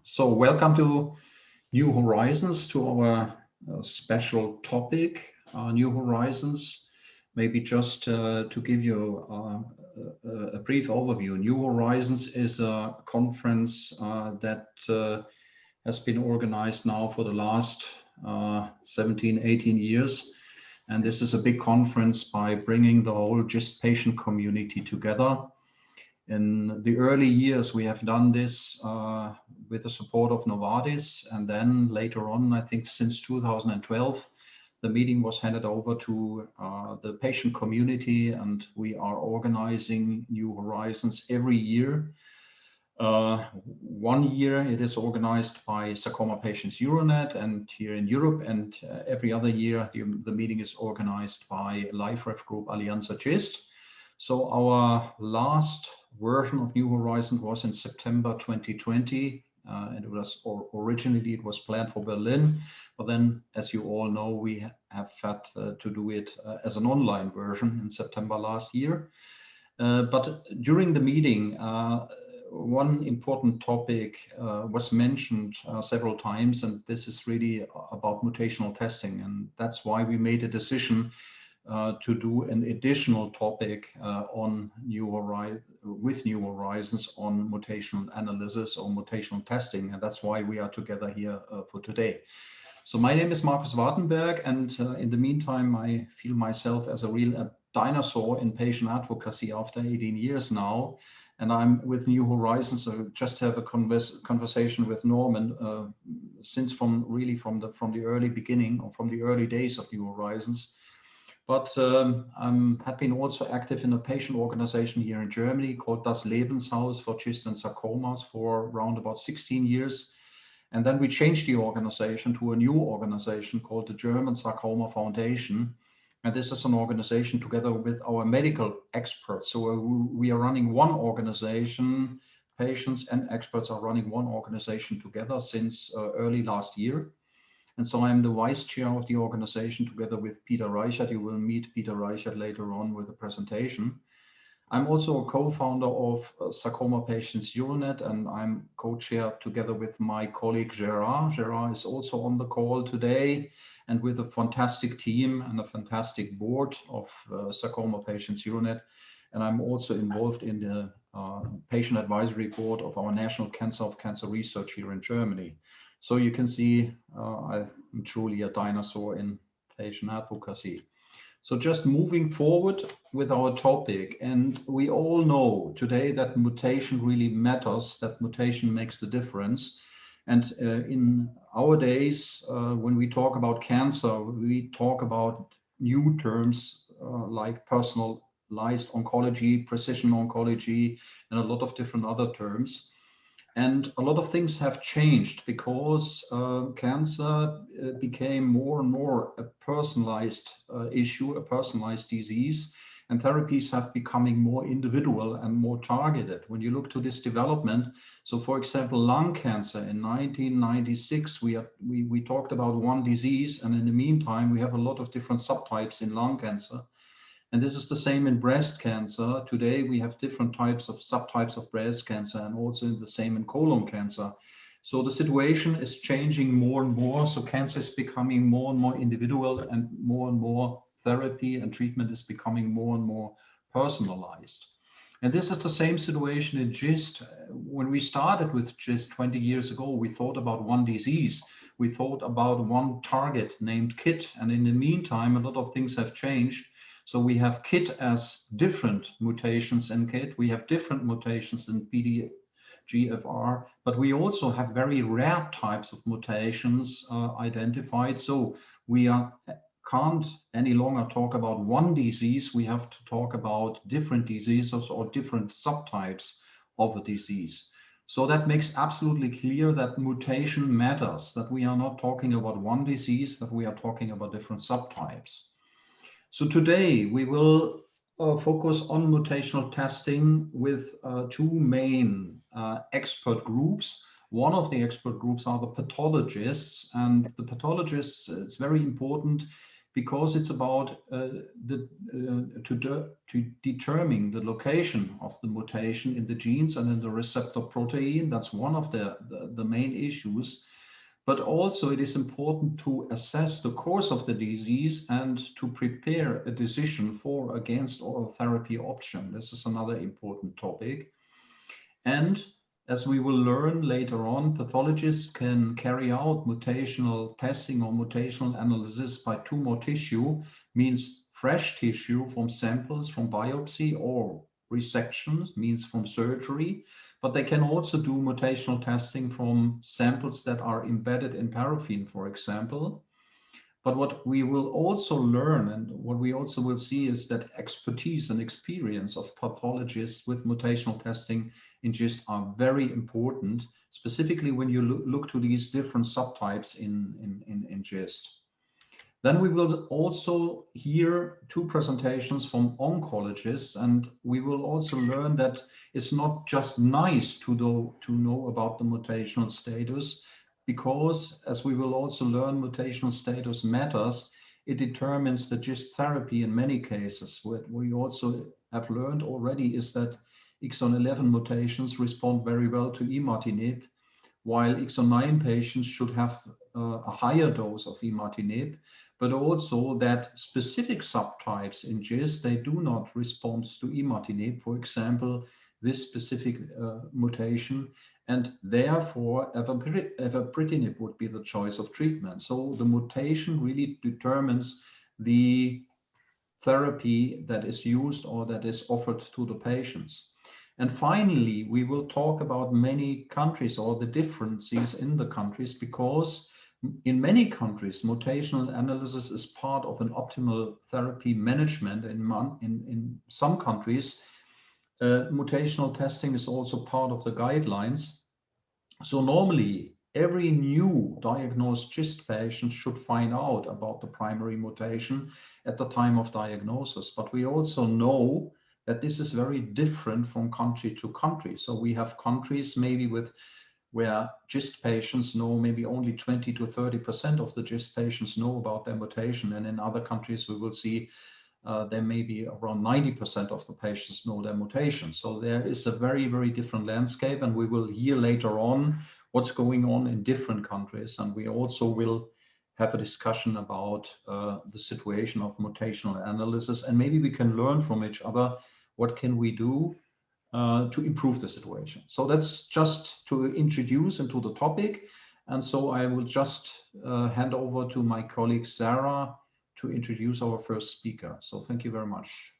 So welcome to New Horizons, to our special topic, New Horizons. Maybe just to give you a brief overview. New Horizons is a conference that has been organized now for the last 17, 18 years. And this is a big conference by bringing the whole GIST patient community together. In the early years, we have done this with the support of Novartis. And then later on, I think since 2012, the meeting was handed over to the patient community, and we are organizing New Horizons every year. One year it is organized by Sarcoma Patients Euronet and here in Europe, and every other year the meeting is organized by LifeRef Group Allianza GIST. So our last version of New Horizons was in September 2020, and it was originally it was planned for Berlin, but then, as you all know, we have had to do it as an online version in September last year. But during the meeting, one important topic was mentioned several times, and this is really about mutational testing, and that's why we made a decision to do an additional topic on New Horizons on mutational analysis or mutational testing, and that's why we are together here for today. So my name is Markus Wartenberg, and in the meantime, I feel myself as a real dinosaur in patient advocacy after 18 years now, and I'm with New Horizons. So just have a conversation with Norman since from the early beginning or from the early days of New Horizons. But I have been also active in a patient organization here in Germany called Das Lebenshaus for GIST and sarcomas for around about 16 years. And then we changed the organization to a new organization called the German Sarcoma Foundation. And this is an organization together with our medical experts. So we are running one organization, patients and experts are running one organization together since early last year. And so I'm the vice chair of the organization together with Peter Reichert. You will meet Peter Reichert later on with a presentation. I'm also a co-founder of Sarcoma Patients Euronet, and I'm co-chair together with my colleague Gerard. Gerard is also on the call today, and with a fantastic team and a fantastic board of Sarcoma Patients Euronet. And I'm also involved in the patient advisory board of our National Cancer of Cancer Research here in Germany. So you can see I'm truly a dinosaur in patient advocacy. So just moving forward with our topic, and we all know today that mutation really matters, that mutation makes the difference. And in our days, when we talk about cancer, we talk about new terms like personalized oncology, precision oncology, and a lot of different other terms. And a lot of things have changed because cancer became more and more a personalized issue, a personalized disease, and therapies have becoming more individual and more targeted. When you look to this development, so for example, lung cancer in 1996, we talked about one disease, and in the meantime, we have a lot of different subtypes in lung cancer. And this is the same in breast cancer. Today, we have different types of subtypes of breast cancer, and also the same in colon cancer. So the situation is changing more and more. So cancer is becoming more and more individual, and more therapy and treatment is becoming more and more personalized. And this is the same situation in GIST. When we started with GIST 20 years ago, we thought about one disease. We thought about one target named KIT. And in the meantime, a lot of things have changed. So we have KIT as different mutations in KIT. We have different mutations in PDGFR, but we also have very rare types of mutations identified. So we can't any longer talk about one disease. We have to talk about different diseases or different subtypes of a disease. So that makes absolutely clear that mutation matters, that we are not talking about one disease, that we are talking about different subtypes. So today we will focus on mutational testing with two main expert groups. One of the expert groups are the pathologists, and the pathologists is very important because it's about to determine the location of the mutation in the genes and in the receptor protein. That's one of the main issues. But also it is important to assess the course of the disease and to prepare a decision for or against oral therapy option. This is another important topic. And as we will learn later on, pathologists can carry out mutational testing or mutational analysis by tumor tissue, means fresh tissue from samples from biopsy, or resections, means from surgery. But they can also do mutational testing from samples that are embedded in paraffin, for example. But what we will also learn and what we also will see is that expertise and experience of pathologists with mutational testing in GIST are very important, specifically when you look to these different subtypes in GIST. Then we will also hear two presentations from oncologists, and we will also learn that it's not just nice to know about the mutational status, because as we will also learn, mutational status matters. It determines the GIST therapy in many cases. What we also have learned already is that exon 11 mutations respond very well to imatinib, while exon 9 patients should have a higher dose of imatinib, but also that specific subtypes in GIST, they do not respond to imatinib, for example, this specific mutation, and therefore avapritinib would be the choice of treatment. So the mutation really determines the therapy that is used or that is offered to the patients. And finally, we will talk about many countries or the differences in the countries, because in many countries, mutational analysis is part of an optimal therapy management. In some countries, mutational testing is also part of the guidelines. So normally, every new diagnosed GIST patient should find out about the primary mutation at the time of diagnosis. But we also know that this is very different from country to country. So we have countries maybe where GIST patients know maybe only 20 to 30% of the GIST patients know about their mutation. And in other countries, we will see there may be around 90% of the patients know their mutation. So there is a very, very different landscape, and we will hear later on what's going on in different countries. And we also will have a discussion about the situation of mutational analysis, and maybe we can learn from each other. What can we do to improve the situation? So that's just to introduce into the topic. And so I will just hand over to my colleague, Sarah, to introduce our first speaker. So thank you very much.